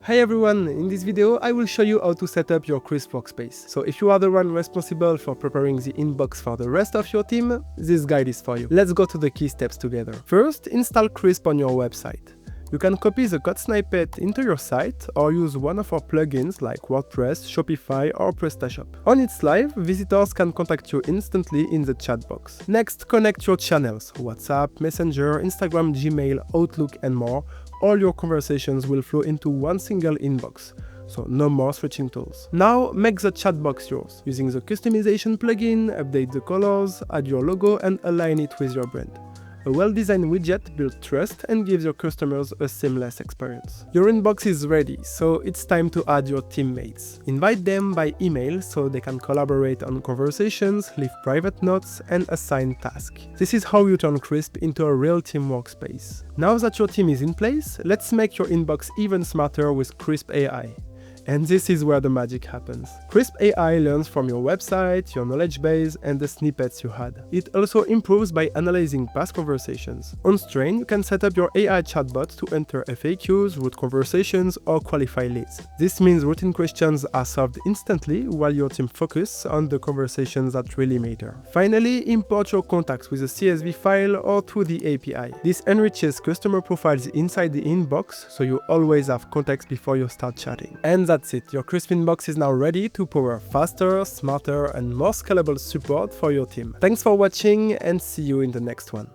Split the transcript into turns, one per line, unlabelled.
Hi everyone, in this video I will show you how to set up your Crisp workspace. So if you are the one responsible for preparing the inbox for the rest of your team, this guide is for you. Let's go to the key steps together. First, install Crisp on your website. You can copy the code snippet into your site or use one of our plugins like WordPress, Shopify or PrestaShop. On its live, visitors can contact you instantly in the chat box. Next, connect your channels, WhatsApp, Messenger, Instagram, Gmail, Outlook and more. All your conversations will flow into one single inbox, so no more switching tools. Now make the chat box yours. Using the customization plugin, update the colors, add your logo and align it with your brand. A well-designed widget builds trust and gives your customers a seamless experience. Your inbox is ready, so it's time to add your teammates. Invite them by email so they can collaborate on conversations, leave private notes, and assign tasks. This is how you turn Crisp into a real team workspace. Now that your team is in place, let's make your inbox even smarter with Crisp AI. And this is where the magic happens. Crisp AI learns from your website, your knowledge base, and the snippets you had. It also improves by analyzing past conversations. On Strain, you can set up your AI chatbot to enter FAQs, route conversations, or qualify leads. This means routine questions are solved instantly while your team focuses on the conversations that really matter. Finally, import your contacts with a CSV file or through the API. This enriches customer profiles inside the inbox, so you always have context before you start chatting. And that's it, your Crisp inbox is now ready to power faster, smarter, and more scalable support for your team. Thanks for watching and see you in the next one.